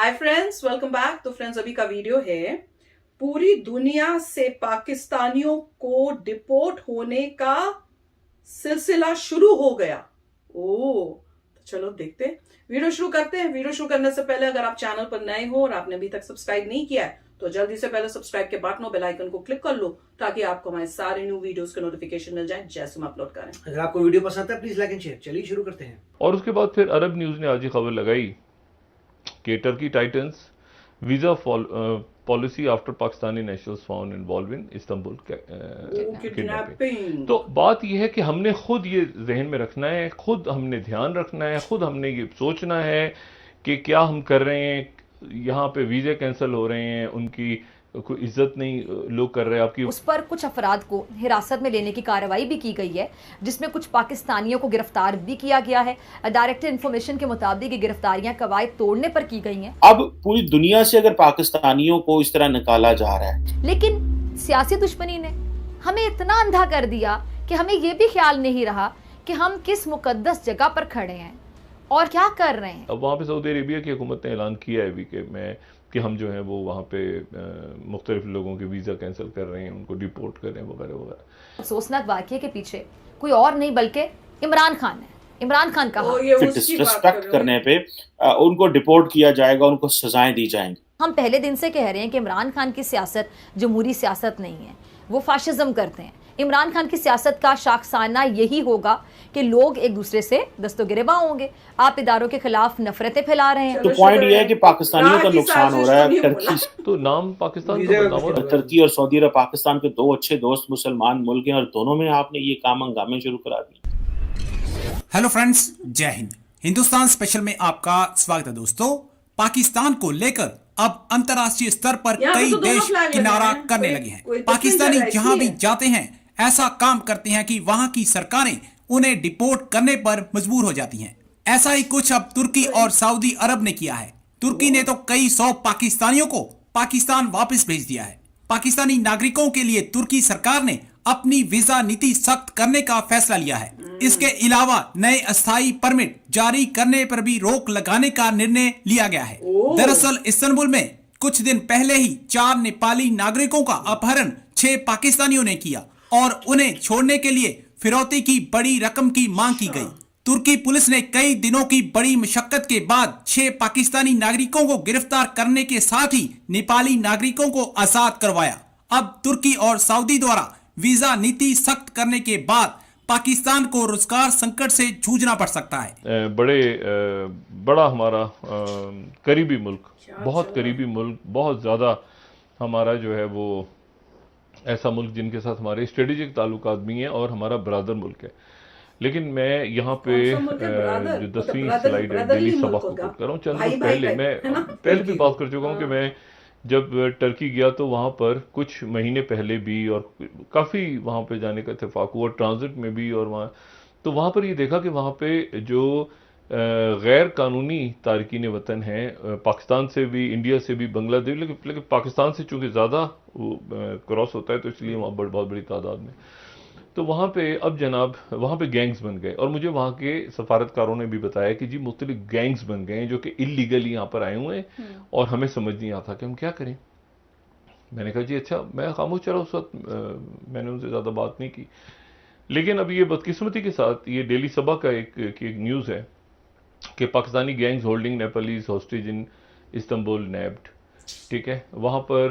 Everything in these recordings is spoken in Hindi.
Hi friends, welcome back. तो फ्रेंड्स, अभी का वीडियो है पूरी दुनिया से पाकिस्तानियों को डिपोर्ट होने का सिलसिला शुरू हो गया। तो चलो देखते हैं, वीडियो शुरू करते हैं। वीडियो शुरू करने से पहले अगर आप चैनल पर नए हो और आपने अभी तक सब्सक्राइब नहीं किया है तो जल्दी से पहले सब्सक्राइब के बटन और बेल आइकन को क्लिक कर लो ताकि आपको हमारे सारे न्यू वीडियोस के नोटिफिकेशन मिल जाए जैसे हम अपलोड करें। अगर आपको वीडियो पसंद है प्लीज लाइक एंड शेयर। चलिए शुरू करते हैं। और उसके बाद फिर अरब न्यूज़ ने आज ये खबर लगाई कि Turkey titans visa policy after Pakistani nationals found involve in Istanbul kidnapping. तो बात यह है कि हमने खुद ये जहन में रखना है, खुद हमने ध्यान रखना है, खुद हमने ये सोचना है कि क्या हम कर रहे हैं। यहाँ पे वीज़े कैंसिल हो रहे हैं, उनकी कोई इज्जत नहीं लोग कर रहे हैं आपकी। उस पर कुछ अफराद को हिरासत में लेने की कार्रवाई भी की गई है, जिसमें कुछ पाकिस्तानियों को गिरफ्तार भी किया गया है। डायरेक्ट इन्फॉर्मेशन के मुताबिक ये गिरफ्तारियां कवायद तोड़ने पर की गई हैं। अब पूरी दुनिया से अगर पाकिस्तानियों को इस तरह निकाला जा रहा है, लेकिन सियासी दुश्मनी ने हमें इतना अंधा कर दिया कि हमें ये भी ख्याल नहीं रहा कि हम किस मुकद्दस जगह पर खड़े हैं और क्या कर रहे हैं। अब वहाँ पे सऊदी अरेबिया की हुकूमत ने ऐलान किया है अभी कि हम जो है वो वहाँ पे मुख्तलिफ लोगों के वीज़ा कैंसिल कर रहे हैं, उनको डिपोर्ट कर रहे हैं वगैरह वगैरह। अफसोसनाक वाक़ये के पीछे कोई और नहीं बल्कि इमरान खान है। इमरान खान का डिसरिस्पेक्ट करने पे उनको डिपोर्ट किया जाएगा, उनको सजाएं दी जाएंगी। हम पहले दिन से कह रहे हैं कि इमरान खान की सियासत जमहूरी सियासत नहीं है, वो फाशिज्म करते हैं। इमरान खान की सियासत का शाखसाना यही होगा कि लोग एक दूसरे से दस्तगिरबा होंगे। आप इदारों के खिलाफ नफरतें फैला रहे हैं। तो पॉइंट ये है कि पाकिस्तानियों का नुकसान हो रहा है। टर्की तो नाम पाकिस्तान का बदनाम हो रहा है। टर्की और सऊदी अरब पाकिस्तान के दो अच्छे दोस्त मुसलमान मुल्क हैं और दोनों में आपने ये काम हंगामे शुरू करा दिए। हेलो फ्रेंड्स, जय हिंद। हिंदुस्तान स्पेशल में आपका स्वागत है। दोस्तों, पाकिस्तान को लेकर अब अंतर्राष्ट्रीय स्तर पर कई देश किनारा करने लगे हैं। पाकिस्तानी जहां भी जाते हैं ऐसा काम करते हैं कि वहां की सरकारें उन्हें डिपोर्ट करने पर मजबूर हो जाती हैं। ऐसा ही कुछ अब तुर्की और सऊदी अरब ने किया है। तुर्की ने तो कई 100 पाकिस्तानियों को पाकिस्तान वापस भेज दिया है। पाकिस्तानी नागरिकों के लिए तुर्की सरकार ने अपनी वीजा नीति सख्त करने का फैसला लिया है। इसके अलावा नए अस्थायी परमिट जारी करने पर भी रोक लगाने का निर्णय लिया गया है। दरअसल इस्तांबुल में कुछ दिन पहले ही 4 नेपाली नागरिकों का अपहरण 6 पाकिस्तानियों ने किया और उन्हें छोड़ने के लिए फिरौती की बड़ी रकम की मांग की गई। तुर्की पुलिस ने कई दिनों की बड़ी मशक्कत के बाद 6 पाकिस्तानी नागरिकों को गिरफ्तार करने के साथ ही नेपाली नागरिकों को आजाद करवाया। अब तुर्की और सऊदी द्वारा वीजा नीति सख्त करने के बाद पाकिस्तान को रोजगार संकट से जूझना पड़ सकता है। बड़ा हमारा करीबी मुल्क, बहुत करीबी मुल्क, बहुत ज्यादा हमारा जो है वो ऐसा मुल्क जिनके साथ हमारे स्ट्रेटेजिक ताल्लुकात भी हैं और हमारा बरादर मुल्क है। लेकिन मैं यहाँ पे जो 10वीं स्लाइड है दिल्ली सबक को कोट कर रहा हूँ। चंद दिन पहले मैं पहले भी बात कर चुका हूँ कि मैं जब टर्की गया तो वहाँ पर कुछ महीने पहले भी और काफ़ी वहाँ पे जाने का इत्तेफाक हुआ, ट्रांजिट में भी। और वहाँ पर ये देखा कि वहाँ पे जो गैर कानूनी तारकीन वतन हैं, पाकिस्तान से भी, इंडिया से भी, बांग्लादेश, लेकिन पाकिस्तान से चूँकि ज़्यादा क्रॉस होता है तो इसलिए वहाँ बहुत बड़ी तादाद में। तो वहाँ पे अब जनाब वहाँ पे गैंग्स बन गए और मुझे वहाँ के सफारतकारों ने भी बताया कि जी मुख्तलिफ गैंग्स बन गए हैं जो कि इलीगली यहाँ पर आए हुए हैं और हमें समझ नहीं आता कि हम क्या करें। मैंने कहा जी अच्छा, मैं खामोश चला उस वक्त, मैंने उनसे ज़्यादा बात नहीं की। लेकिन अब ये बदकिस्मती के साथ ये डेली सभा का एक न्यूज़ है कि Pakistani gangs holding Nepalis hostage in Istanbul nabbed. ठीक है, वहाँ पर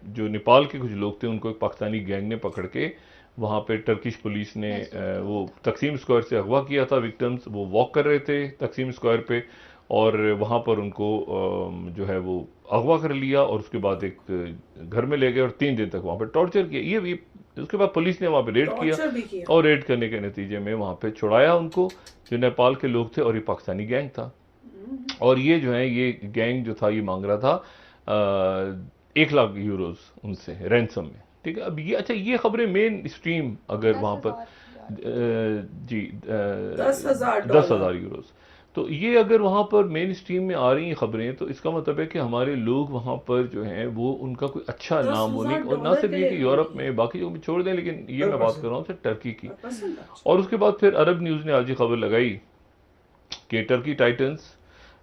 जो नेपाल के कुछ लोग थे उनको एक पाकिस्तानी गैंग ने पकड़ के वहाँ पे टर्किश पुलिस ने वो तकसीम स्क्वायर से अगवा किया था। विक्टिम्स वो वॉक कर रहे थे तकसीम स्क्वायर पे और वहाँ पर उनको जो है वो अगवा कर लिया और उसके बाद एक घर में ले गए और 3 दिन तक वहाँ पे टॉर्चर किया। ये उसके बाद पुलिस ने वहाँ पे रेड किया और रेड करने के नतीजे में वहाँ पे छुड़ाया उनको, जो नेपाल के लोग थे और ये पाकिस्तानी गैंग था। और ये जो है ये गैंग जो था ये मांग रहा था 1 लाख यूरोज उनसे रैंसम में। ठीक है, अब ये अच्छा ये खबरें मेन स्ट्रीम अगर वहाँ पर जी 10,000 यूरोज, तो ये अगर वहाँ पर मेन स्ट्रीम में आ रही हैं खबरें तो इसका मतलब है कि हमारे लोग वहाँ पर जो हैं वो उनका कोई अच्छा नाम होने, और ना सिर्फ ये कि यूरोप में बाकी जो भी छोड़ दें, लेकिन ये मैं बात कर रहा हूँ सिर्फ टर्की की। और उसके बाद फिर अरब न्यूज़ ने आज ये खबर लगाई कि Turkey titans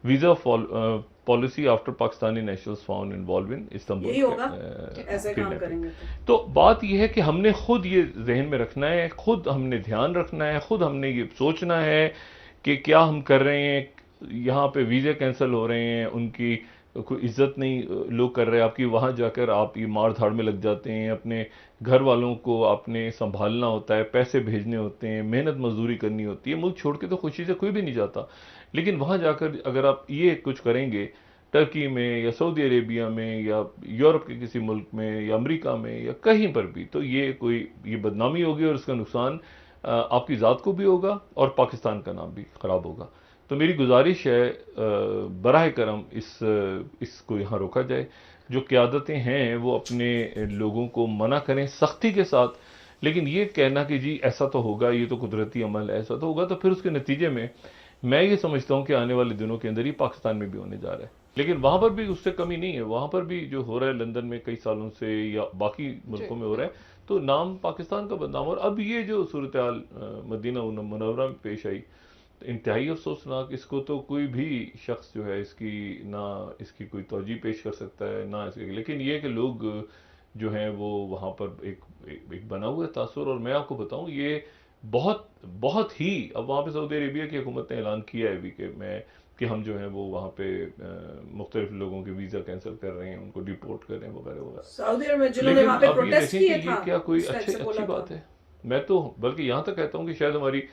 visa policy after Pakistani nationals found involve in Istanbul. यही होगा ऐसे काम करेंगे तो बात यह है कि हमने खुद ये जहन में रखना है, खुद हमने ध्यान रखना है, खुद हमने ये सोचना है कि क्या हम कर रहे हैं। यहाँ पे वीज़े कैंसिल हो रहे हैं, उनकी कोई इज्जत नहीं लोग कर रहे हैं आपकी, वहाँ जाकर आप ये मार धाड़ में लग जाते हैं, अपने घर वालों को आपने संभालना होता है, पैसे भेजने होते हैं, मेहनत मजदूरी करनी होती है। मुल्क छोड़ के तो खुशी से कोई भी नहीं जाता, लेकिन वहाँ जाकर अगर आप ये कुछ करेंगे टर्की में या सऊदी अरेबिया में या यूरोप के किसी मुल्क में या अमेरिका में या कहीं पर भी, तो ये बदनामी होगी और इसका नुकसान आपकी ज़ात को भी होगा और पाकिस्तान का नाम भी ख़राब होगा। तो मेरी गुजारिश है बराह करम इसको यहाँ रोका जाए। जो क़यादतें हैं वो अपने लोगों को मना करें सख्ती के साथ, लेकिन ये कहना कि जी ऐसा तो होगा, ये तो कुदरती अमल है, ऐसा तो होगा, तो फिर उसके नतीजे में मैं ये समझता हूँ कि आने वाले दिनों के अंदर ही पाकिस्तान में भी होने जा रहा है। लेकिन वहाँ पर भी उससे कमी नहीं है, वहाँ पर भी जो हो रहा है लंदन में कई सालों से या बाकी मुल्कों में हो रहा है, तो नाम पाकिस्तान का बदनाम। और अब ये जो सूरत हाल मदीना मुनव्वरा में पेश आई, इंतहाई अफसोसनाक, इसको तो कोई भी शख्स जो है इसकी कोई तवज्जो पेश कर सकता है ना इसके, लेकिन ये कि लोग जो हैं वो वहाँ पर एक बना हुआ तासुर। और मैं आपको बताऊँ ये बहुत बहुत ही, अब वहाँ पे सऊदी अरेबिया की हुकूमत ने ऐलान किया है अभी कि हम जो है वो वहाँ पे मुख्तलिफ लोगों के वीज़ा कैंसिल कर रहे हैं, उनको डिपोर्ट कर रहे हैं वगैरह वगैरह। सऊदी अरब में जिन्होंने वहाँ पे प्रोटेस्ट किए था, क्या कोई अच्छी बात है? मैं तो बल्कि यहाँ तक कहता हूँ कि शायद हमारी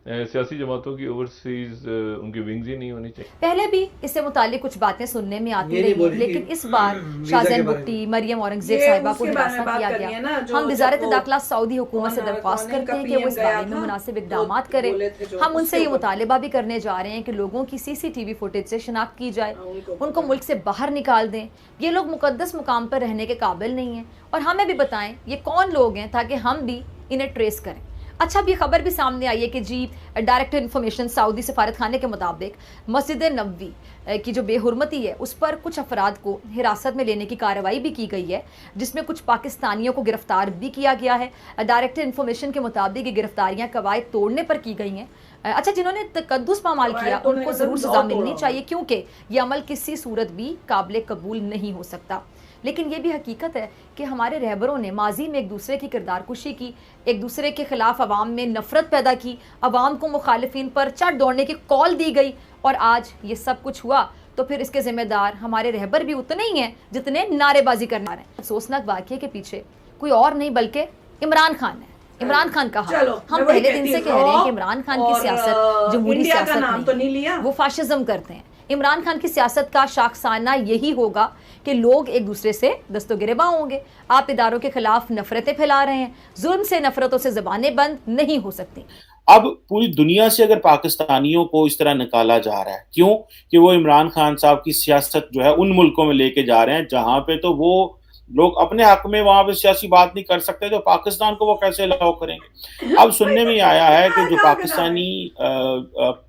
सियासी जमातों की ओवरसीज उनकी विंग्स ही नहीं होनी चाहिए। पहले भी इससे मुतालिक कुछ बातें सुनने में आती रही हैं, लेकिन इस बार शाहजैन बुट्टी, मरियम औरंगजेब साहिबा को हिरासत किया गया। हम वजारत दाखिला सऊदी हुकूमत से दरख्वास्त करते हैं कि वो इस बारे में मुनासिब इक़दाम करें। हम उनसे ये मुतालिबा भी करने जा रहे हैं कि लोगों की CCTV फुटेज से शनाख्त की जाए, उनको मुल्क से बाहर निकाल दें। ये लोग मुकद्दस मुकाम पर रहने के काबिल नहीं हैं, और हमें भी बताएं ये कौन लोग हैं ताकि हम भी इन्हें ट्रेस करें। अच्छा, अब ये खबर भी सामने आई है कि जी डायरेक्ट इन्फॉर्मेशन सऊदी सफारत खाने के मुताबिक मस्जिद नबवी की जो बेहुरमती है उस पर कुछ अफराद को हिरासत में लेने की कार्रवाई भी की गई है, जिसमें कुछ पाकिस्तानियों को गिरफ्तार भी किया गया है। डायरेक्ट इन्फॉर्मेशन के मुताबिक ये गिरफ्तारियां कवायद तोड़ने पर की गई हैं। अच्छा, जिन्होंने तकद्दुस पामाल किया उनको ज़रूर सजा मिलनी चाहिए, क्योंकि ये अमल किसी सूरत भी काबिल कबूल नहीं हो सकता। लेकिन ये भी हकीकत है कि हमारे रहबरों ने माजी में एक दूसरे की किरदार कुशी की, एक दूसरे के खिलाफ अवाम में नफरत पैदा की, अवाम को मुखालिफिन पर चढ़ दौड़ने की कॉल दी गई, और आज ये सब कुछ हुआ तो फिर इसके जिम्मेदार हमारे रहबर भी उतने ही हैं जितने नारेबाजी करना रहे। अफसोसनाक वाक़ये के पीछे कोई और नहीं बल्कि इमरान खान है। इमरान खान कहा, हम पहले दिन से कह रहे हैं कि इमरान खान की सियासत जमहूरी सियासत नहीं, वो फाशिज्म करते हैं। इमरान खान की सियासत का शाखसाना यही होगा कि लोग एक दूसरे से दस्तगिरेबा होंगे। आप इदारों के खिलाफ नफरतें फैला रहे हैं, जुल्म से नफरतों से ज़बानें बंद नहीं हो सकती। अब पूरी दुनिया से अगर पाकिस्तानियों को इस तरह निकाला जा रहा है, क्यों? कि वो इमरान खान साहब की सियासत जो है उन मुल्कों में लेके जा रहे हैं जहां पे तो वो लोग अपने हक में वहां पे सियासी बात नहीं कर सकते, तो पाकिस्तान को वो कैसे अलाउ करेंगे? अब सुनने में आया है कि जो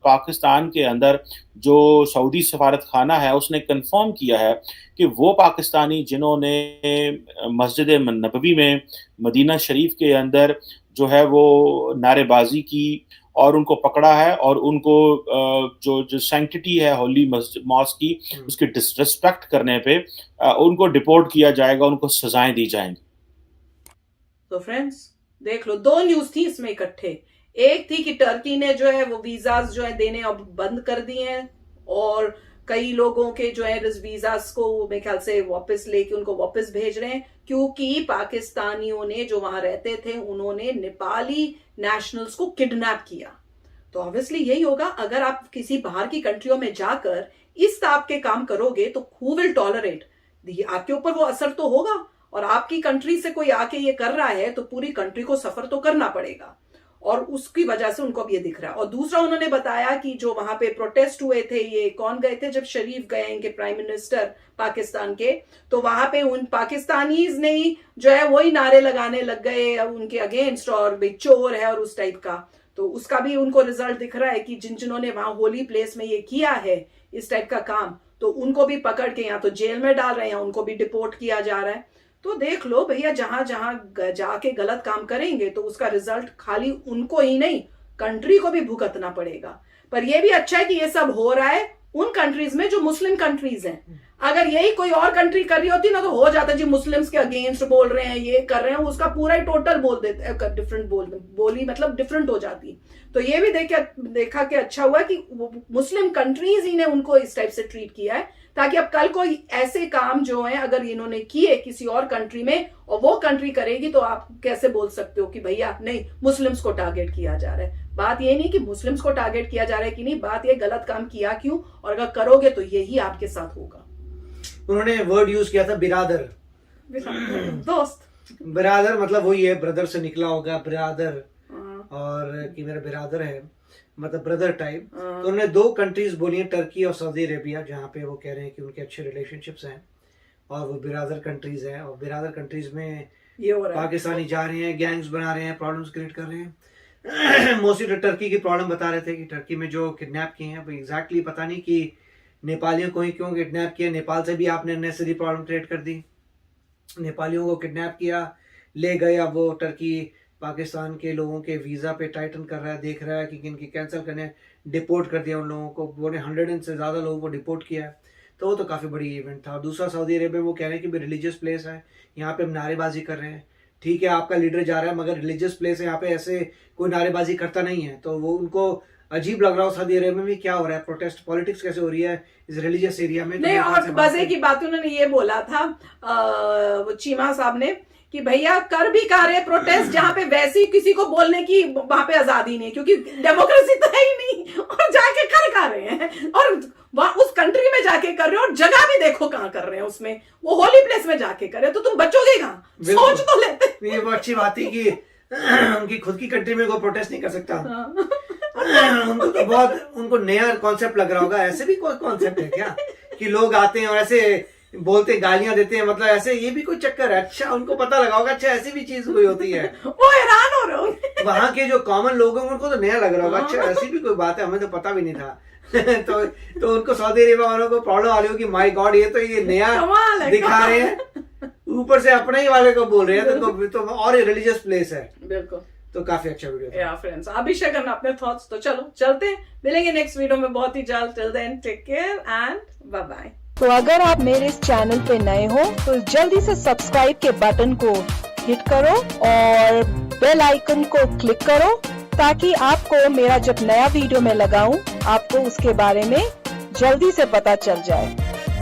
पाकिस्तान के अंदर जो सऊदी सफारत खाना है उसने कंफर्म किया है कि वो पाकिस्तानी जिन्होंने मस्जिद नबवी में मदीना शरीफ के अंदर जो है वो नारेबाजी की और उनको पकड़ा है और उनको जो सैंक्टिटी है होली मॉस्क की उसकी डिसरिस्पेक्ट करने पे उनको डिपोर्ट किया जाएगा, उनको सजाएं दी जाएंगी। तो फ्रेंड्स देख लो, दो न्यूज थी इसमें इकट्ठे। एक थी कि टर्की ने जो है वो वीजास जो है देने अब बंद कर दिए हैं, और कई लोगों के जो है वीजास को मेरे ख्याल से वापस लेके उनको वापस भेज रहे हैं, क्योंकि पाकिस्तानियों ने जो वहां रहते थे उन्होंने नेपाली नेशनल्स को किडनैप किया। तो ऑब्वियसली यही होगा, अगर आप किसी बाहर की कंट्रियों में जाकर इस टाइप के काम करोगे तो हु विल टॉलरेट? आपके ऊपर वो असर तो होगा, और आपकी कंट्री से कोई आके ये कर रहा है तो पूरी कंट्री को सफर तो करना पड़ेगा, और उसकी वजह से उनको अब ये दिख रहा है। और दूसरा उन्होंने बताया कि जो वहां पे प्रोटेस्ट हुए थे, ये कौन गए थे जब शरीफ गए इनके प्राइम मिनिस्टर पाकिस्तान के, तो वहां पे उन पाकिस्तानीज ने ही जो है वही नारे लगाने लग गए उनके अगेंस्ट, और भाई चोर है और उस टाइप का। तो उसका भी उनको रिजल्ट दिख रहा है कि जिन्होंने वहां होली प्लेस में ये किया है इस टाइप का काम, तो उनको भी पकड़ के या तो जेल में डाल रहे हैं, उनको भी डिपोर्ट किया जा रहा है। तो देख लो भैया, जहां जहां जाके गलत काम करेंगे तो उसका रिजल्ट खाली उनको ही नहीं कंट्री को भी भुगतना पड़ेगा। पर यह भी अच्छा है कि ये सब हो रहा है उन कंट्रीज में जो मुस्लिम कंट्रीज हैं। अगर यही कोई और कंट्री कर रही होती ना तो हो जाता जी मुस्लिम्स के अगेंस्ट बोल रहे हैं, ये कर रहे हैं, उसका पूरा ही टोटल बोल देते, डिफरेंट बोली मतलब डिफरेंट हो जाती। तो ये भी देखा कि अच्छा हुआ कि मुस्लिम कंट्रीज ही ने उनको इस टाइप से ट्रीट किया है, ताकि अब कल को ऐसे काम जो हैं अगर इन्होंने किए किसी और कंट्री में और वो कंट्री करेगी तो आप कैसे बोल सकते हो कि भैया नहीं मुस्लिम्स को टारगेट किया जा रहा है। बात ये नहीं कि मुस्लिम्स को टारगेट किया जा रहा है कि नहीं, बात ये गलत काम किया क्यों, और अगर करोगे तो यही आपके साथ होगा। उन्होंने वर्ड यूज किया था बिरादर, दोस्त। बिरादर मतलब वही है, ब्रदर से निकला होगा बिरादर, और कि मेरा बिरादर है मतलब ब्रदर टाइप। तो उन्होंने 2 कंट्रीज बोली हैं, टर्की और सऊदी अरेबिया, जहाँ पे वो कह रहे हैं कि उनके अच्छे रिलेशनशिप्स हैं और वो बिरादर कंट्रीज हैं। और बिरादर कंट्रीज में ये हो रहा है, पाकिस्तानी जा रहे हैं, गैंग्स बना रहे हैं, प्रॉब्लम्स क्रिएट कर रहे हैं। मोस्टली तो टर्की की प्रॉब्लम बता रहे थे कि टर्की में जो किडनैप किए हैं, एग्जैक्टली पता नहीं कि नेपालियों को ही क्यों किडनैप किया। नेपाल से भी आपने अननेसेसरी प्रॉब्लम क्रिएट कर दी, नेपालियों को किडनैप किया, ले गए। अब वो टर्की पाकिस्तान के लोगों के वीज़ा पे टाइटन कर रहा है, देख रहा है कि किनकी कैंसिल करने, डिपोर्ट कर दिया उन लोगों को। वो ने 100 से ज़्यादा लोगों को डिपोर्ट किया है। तो वो तो काफ़ी बड़ी इवेंट था। दूसरा सऊदी अरेबिया, वो कह रहे हैं कि रिलीजियस प्लेस है, यहाँ पे हम नारेबाजी कर रहे हैं। ठीक है, आपका लीडर जा रहा है, मगर रिलीजियस प्लेस है, यहाँ पे ऐसे कोई नारेबाजी करता नहीं है। तो वो उनको अजीब लग रहा हो सऊदी अरेबिया में क्या हो रहा है, प्रोटेस्ट पॉलिटिक्स कैसे हो रही है इस रिलीजियस एरिया में। नहीं, और मजे की बात उन्होंने ये बोला था चीमा साहब ने कि भैया कर भी का रहे प्रोटेस्ट जहां पे वैसे किसी को बोलने की वहां पे आजादी नहीं, क्योंकि डेमोक्रेसी तो है ही नहीं, और जाके कर रहे हैं और उस कंट्री में जाके कर रहे हो, और जगह भी देखो कहाँ कर रहे हैं, उसमें वो होली प्लेस में जाके कर रहे हो, तो तुम बचोगे कहाँ, सोच तो लेते। ये वो अच्छी बात थी कि उनकी खुद की कंट्री में कोई प्रोटेस्ट नहीं कर सकता। उनको तो बहुत उनको नया कॉन्सेप्ट लग रहा होगा। ऐसे भी कोई कॉन्सेप्ट है क्या कि लोग आते हैं और ऐसे बोलते गालियां देते हैं, मतलब ऐसे ये भी कोई चक्कर है। अच्छा, उनको पता लगा होगा, अच्छा ऐसी भी चीज कोई होती है। वो हैरान हो रहे होंगे वहां के जो कॉमन लोग हैं उनको तो नया लग रहा होगा, अच्छा ऐसी भी कोई बात है, हमें तो पता भी नहीं था। तो उनको सऊदी अरेबिया वालों को प्रॉब्लम आ रही हो कि माय गॉड ये तो ये नया दिखा रहे हैं, ऊपर से अपने ही वाले को बोल रहे हैं। तो और रिलीजियस प्लेस है। बिल्कुल, तो काफी अच्छा वीडियो था। फ्रेंड्स, आप भी शेयर करना अपने थॉट्स। तो चलो चलते हैं, मिलेंगे नेक्स्ट वीडियो में बहुत ही जल्द। Till then take care and bye bye. तो अगर आप मेरे इस चैनल पे नए हो तो जल्दी से सब्सक्राइब के बटन को हिट करो और बेल आइकन को क्लिक करो, ताकि आपको मेरा जब नया वीडियो मैं लगाऊं आपको उसके बारे में जल्दी से पता चल जाए।